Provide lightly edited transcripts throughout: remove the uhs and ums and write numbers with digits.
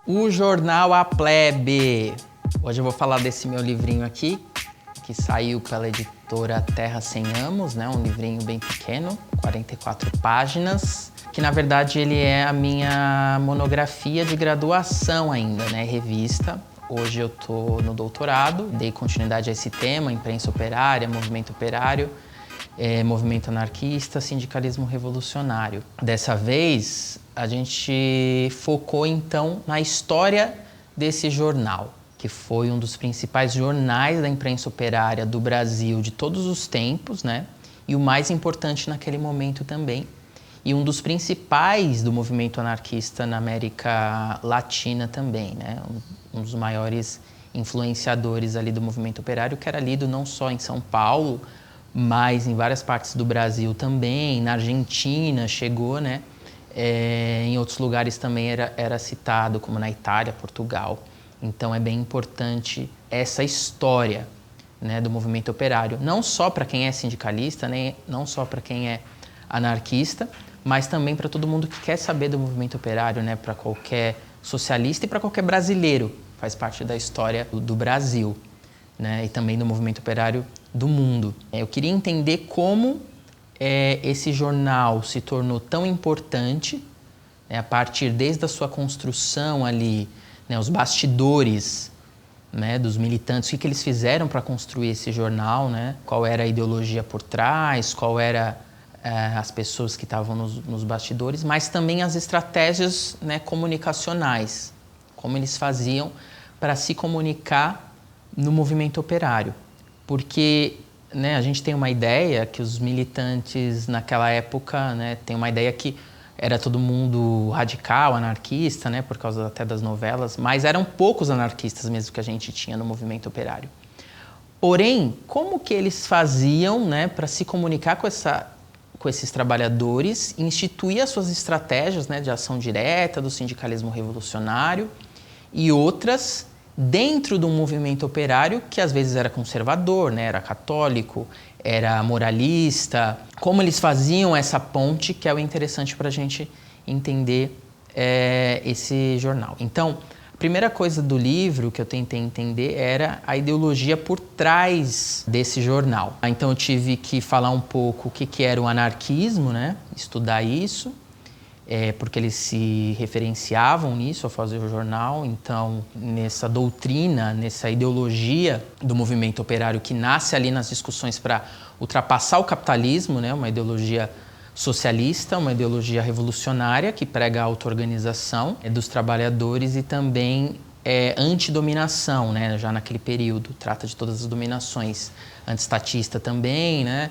O jornal A Plebe. Hoje eu vou falar desse meu livrinho aqui, que saiu pela editora Terra Sem Amos, né? Um livrinho bem pequeno, 44 páginas, que na verdade ele é a minha monografia de graduação ainda, né? Revista. Hoje eu tô no doutorado, dei continuidade a esse tema, imprensa operária, movimento operário, movimento anarquista, sindicalismo revolucionário. Dessa vez, a gente focou então na história desse jornal, que foi um dos principais jornais da imprensa operária do Brasil de todos os tempos, né? E o mais importante naquele momento também. E um dos principais do movimento anarquista na América Latina também, né? Um dos maiores influenciadores ali do movimento operário, que era lido não só em São Paulo, mas em várias partes do Brasil também, na Argentina chegou, né? Em outros lugares também era citado, como na Itália, Portugal. Então é bem importante essa história, né, do movimento operário, não só para quem é sindicalista, nem não só para quem é anarquista, mas também para todo mundo que quer saber do movimento operário, né, para qualquer socialista e para qualquer brasileiro, faz parte da história do Brasil, né, e também do movimento operário do mundo. Eu queria entender como esse jornal se tornou tão importante, né, a partir desde a sua construção ali, né, os bastidores, né, dos militantes, o que eles fizeram para construir esse jornal, né, qual era a ideologia por trás, qual era as pessoas que estavam nos bastidores, mas também as estratégias, né, comunicacionais, como eles faziam para se comunicar no movimento operário. Porque, né, a gente tem uma ideia que os militantes naquela época, né, tem uma ideia que era todo mundo radical, anarquista, né, por causa até das novelas, mas eram poucos anarquistas mesmo que a gente tinha no movimento operário. Porém, como que eles faziam, né, para se comunicar com esses trabalhadores, instituir as suas estratégias, né, de ação direta, do sindicalismo revolucionário e outras dentro de um movimento operário que às vezes era conservador, né, era católico, era moralista. Como eles faziam essa ponte, que é o interessante para a gente entender esse jornal. Então, a primeira coisa do livro que eu tentei entender era a ideologia por trás desse jornal. Então eu tive que falar um pouco o que era o anarquismo, né? Estudar isso, porque eles se referenciavam nisso ao fazer o jornal. Então, nessa doutrina, nessa ideologia do movimento operário que nasce ali nas discussões para ultrapassar o capitalismo, né? Uma ideologia socialista, uma ideologia revolucionária que prega a auto-organização dos trabalhadores e também antidominação, né? Já naquele período, trata de todas as dominações, antiestatista também, né?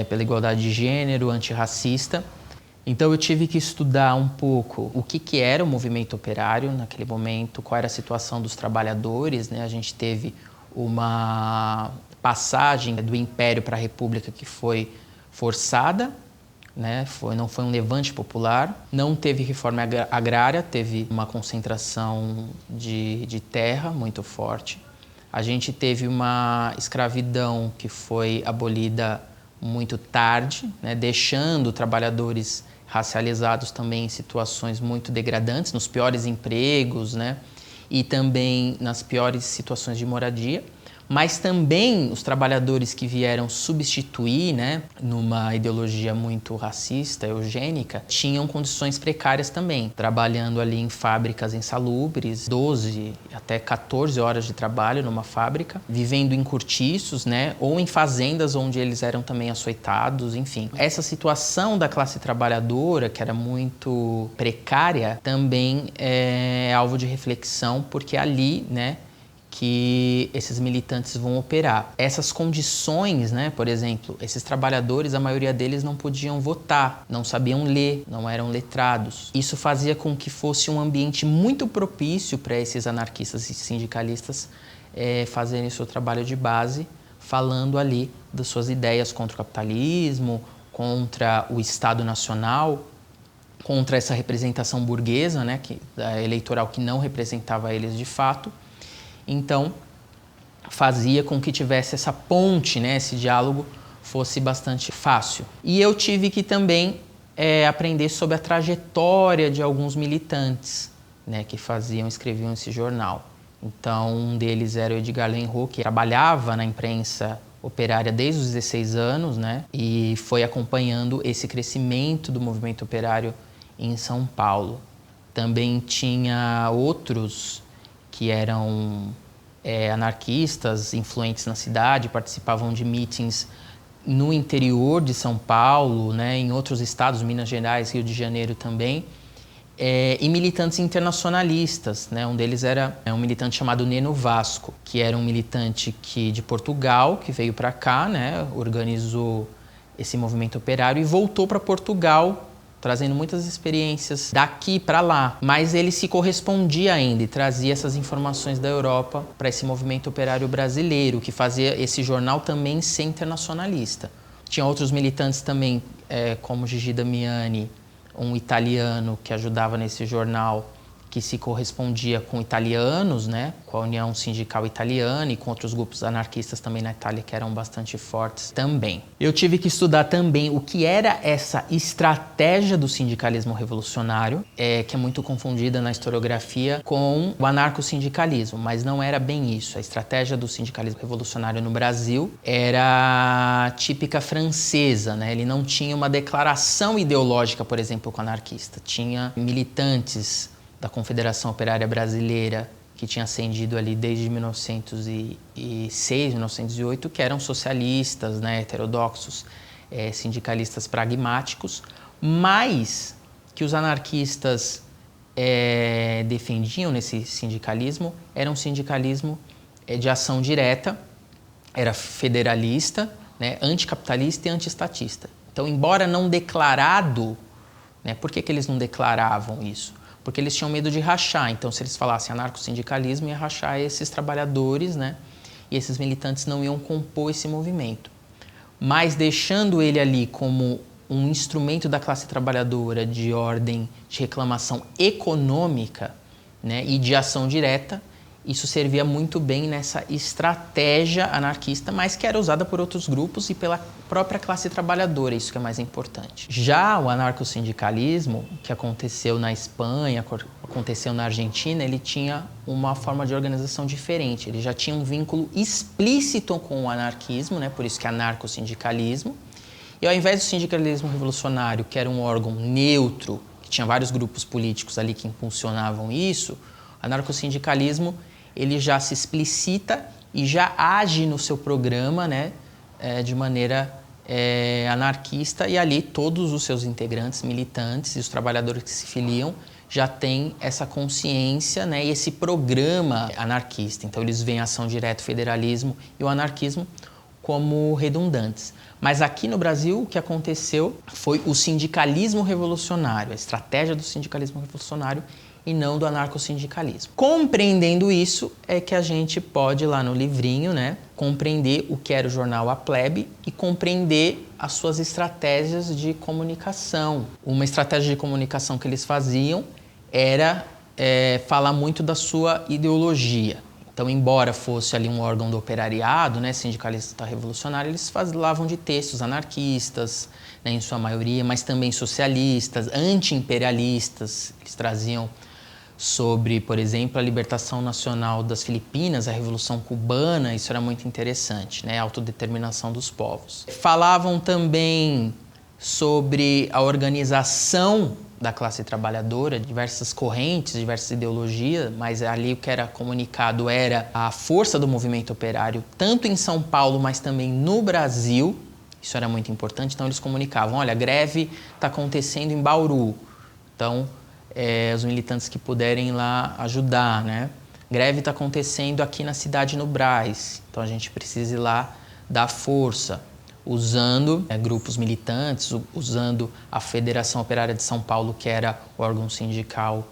Pela igualdade de gênero, antirracista. Então eu tive que estudar um pouco o que era o movimento operário naquele momento, qual era a situação dos trabalhadores, né? A gente teve uma passagem do Império para a República que foi forçada, né? Não foi um levante popular, não teve reforma agrária, teve uma concentração de terra muito forte. A gente teve uma escravidão que foi abolida muito tarde, né? Deixando trabalhadores racializados também em situações muito degradantes, nos piores empregos, né? E também nas piores situações de moradia. Mas também os trabalhadores que vieram substituir, né, numa ideologia muito racista, eugênica, tinham condições precárias também, trabalhando ali em fábricas insalubres, 12 até 14 horas de trabalho numa fábrica, vivendo em cortiços, né, ou em fazendas onde eles eram também açoitados, enfim. Essa situação da classe trabalhadora, que era muito precária, também é alvo de reflexão, porque ali, né, que esses militantes vão operar. Essas condições, né, por exemplo, esses trabalhadores, a maioria deles não podiam votar, não sabiam ler, não eram letrados. Isso fazia com que fosse um ambiente muito propício para esses anarquistas e sindicalistas fazerem seu trabalho de base, falando ali das suas ideias contra o capitalismo, contra o Estado Nacional, contra essa representação burguesa, né, eleitoral que não representava eles de fato. Então, fazia com que tivesse essa ponte, né, esse diálogo fosse bastante fácil. E eu tive que também aprender sobre a trajetória de alguns militantes, né, que escreviam esse jornal. Então, um deles era o Edgar Lenroux, que trabalhava na imprensa operária desde os 16 anos, né, e foi acompanhando esse crescimento do movimento operário em São Paulo. Também tinha outros que eram anarquistas, influentes na cidade, participavam de mítins no interior de São Paulo, né, em outros estados, Minas Gerais, Rio de Janeiro também, e militantes internacionalistas, né? Um deles era um militante chamado Neno Vasco, que era um militante de Portugal, que veio para cá, né, organizou esse movimento operário e voltou para Portugal, trazendo muitas experiências daqui para lá. Mas ele se correspondia ainda e trazia essas informações da Europa para esse movimento operário brasileiro, que fazia esse jornal também ser internacionalista. Tinha outros militantes também, como Gigi Damiani, um italiano que ajudava nesse jornal, que se correspondia com italianos, né, com a União Sindical Italiana e com outros grupos anarquistas também na Itália que eram bastante fortes também. Eu tive que estudar também o que era essa estratégia do sindicalismo revolucionário, que é muito confundida na historiografia com o anarcossindicalismo, mas não era bem isso. A estratégia do sindicalismo revolucionário no Brasil era típica francesa, né? Ele não tinha uma declaração ideológica, por exemplo, com o anarquista. Tinha militantes da Confederação Operária Brasileira, que tinha ascendido ali desde 1906, 1908, que eram socialistas, né, heterodoxos, sindicalistas pragmáticos, mas que os anarquistas defendiam nesse sindicalismo era um sindicalismo de ação direta, era federalista, né, anticapitalista e antiestatista. Então, embora não declarado, né, por que eles não declaravam isso? Porque eles tinham medo de rachar. Então, se eles falassem anarcossindicalismo, ia rachar esses trabalhadores, né? E esses militantes não iam compor esse movimento. Mas deixando ele ali como um instrumento da classe trabalhadora de ordem de reclamação econômica, né, e de ação direta, isso servia muito bem nessa estratégia anarquista, mas que era usada por outros grupos e pela própria classe trabalhadora, isso que é mais importante. Já o anarcossindicalismo, que aconteceu na Espanha, aconteceu na Argentina, ele tinha uma forma de organização diferente. Ele já tinha um vínculo explícito com o anarquismo, né, por isso que é anarcossindicalismo. E ao invés do sindicalismo revolucionário, que era um órgão neutro, que tinha vários grupos políticos ali que impulsionavam isso, o anarcossindicalismo ele já se explicita e já age no seu programa, né, de maneira anarquista, e ali todos os seus integrantes, militantes e os trabalhadores que se filiam já têm essa consciência, né, e esse programa anarquista. Então eles veem a ação direta, o federalismo e o anarquismo como redundantes. Mas aqui no Brasil o que aconteceu foi o sindicalismo revolucionário, a estratégia do sindicalismo revolucionário e não do anarcossindicalismo. Compreendendo isso é que a gente pode, lá no livrinho, né, compreender o que era o jornal A Plebe e compreender as suas estratégias de comunicação. Uma estratégia de comunicação que eles faziam era falar muito da sua ideologia. Então, embora fosse ali um órgão do operariado, né, sindicalista revolucionário, eles falavam de textos anarquistas, né, em sua maioria, mas também socialistas, anti-imperialistas. Eles traziam sobre, por exemplo, a libertação nacional das Filipinas, a Revolução Cubana, isso era muito interessante, né, a autodeterminação dos povos. Falavam também sobre a organização da classe trabalhadora, diversas correntes, diversas ideologias, mas ali o que era comunicado era a força do movimento operário, tanto em São Paulo, mas também no Brasil. Isso era muito importante, então eles comunicavam, olha, a greve está acontecendo em Bauru, então os militantes que puderem ir lá ajudar, né? Greve está acontecendo aqui na cidade, no Brás, então a gente precisa ir lá dar força, usando grupos militantes, usando a Federação Operária de São Paulo, que era o órgão sindical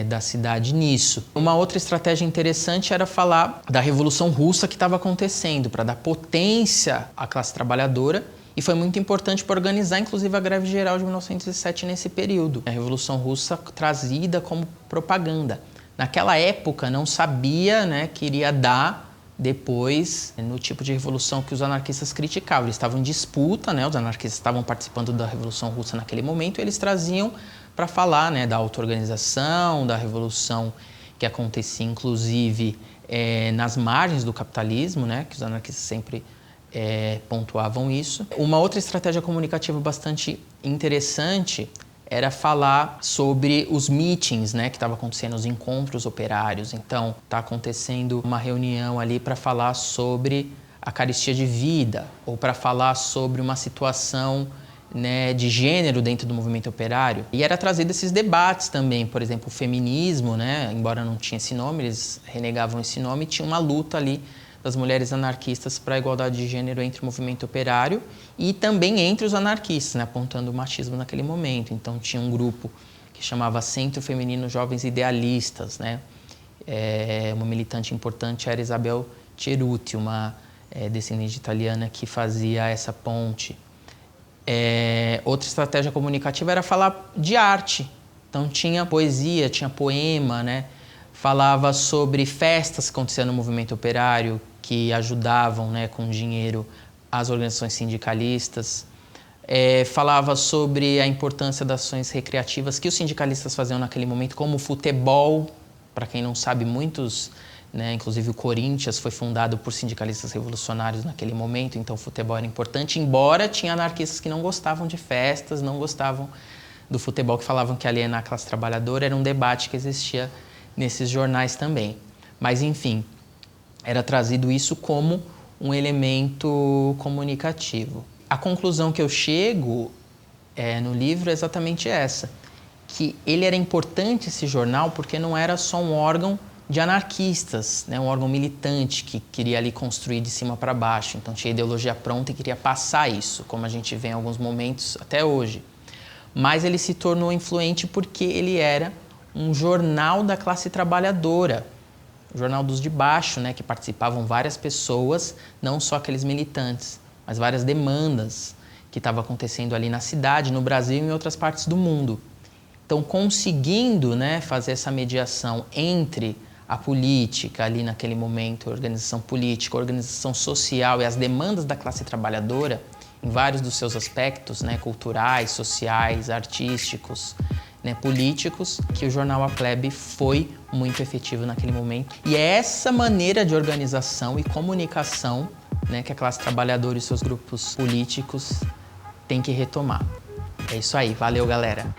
da cidade nisso. Uma outra estratégia interessante era falar da Revolução Russa que estava acontecendo, para dar potência à classe trabalhadora, e foi muito importante para organizar, inclusive, a greve geral de 1907 nesse período. A Revolução Russa trazida como propaganda. Naquela época não sabia, né, que iria dar depois no tipo de revolução que os anarquistas criticavam. Eles estavam em disputa, né? Os anarquistas estavam participando da Revolução Russa naquele momento, e eles traziam para falar, né, da auto-organização, da revolução que acontecia inclusive nas margens do capitalismo, né, que os anarquistas sempre pontuavam isso. Uma outra estratégia comunicativa bastante interessante era falar sobre os meetings, né, que estavam acontecendo, os encontros operários. Então, está acontecendo uma reunião ali para falar sobre a carestia de vida, ou para falar sobre uma situação, né, de gênero dentro do movimento operário. E era trazido esses debates também, por exemplo, o feminismo, né, embora não tinha esse nome, eles renegavam esse nome, tinha uma luta ali das mulheres anarquistas para a igualdade de gênero entre o movimento operário e também entre os anarquistas, né, apontando o machismo naquele momento. Então tinha um grupo que chamava Centro Feminino Jovens Idealistas, né? Uma militante importante era Isabel Cerutti, uma descendente italiana que fazia essa ponte. Outra estratégia comunicativa era falar de arte. Então tinha poesia, tinha poema, né? Falava sobre festas que aconteciam no movimento operário, que ajudavam, né, com dinheiro as organizações sindicalistas. Falava sobre a importância das ações recreativas que os sindicalistas faziam naquele momento, como o futebol. Para quem não sabe, muitos, né, inclusive o Corinthians foi fundado por sindicalistas revolucionários naquele momento, então o futebol era importante, embora tinha anarquistas que não gostavam de festas, não gostavam do futebol, que falavam que alienar a classe trabalhadora. Era um debate que existia nesses jornais também. Mas, enfim, era trazido isso como um elemento comunicativo. A conclusão que eu chego no livro é exatamente essa, que ele era importante, esse jornal, porque não era só um órgão de anarquistas, né, um órgão militante que queria ali construir de cima para baixo. Então tinha ideologia pronta e queria passar isso, como a gente vê em alguns momentos até hoje. Mas ele se tornou influente porque ele era um jornal da classe trabalhadora, o jornal dos de baixo, né, que participavam várias pessoas, não só aqueles militantes, mas várias demandas que estavam acontecendo ali na cidade, no Brasil e em outras partes do mundo. Então, conseguindo, né, fazer essa mediação entre a política ali naquele momento, a organização política, a organização social e as demandas da classe trabalhadora, em vários dos seus aspectos, né, culturais, sociais, artísticos, né, políticos, que o jornal A Plebe foi muito efetivo naquele momento. E é essa maneira de organização e comunicação, né, que a classe trabalhadora e seus grupos políticos têm que retomar. É isso aí, valeu, galera!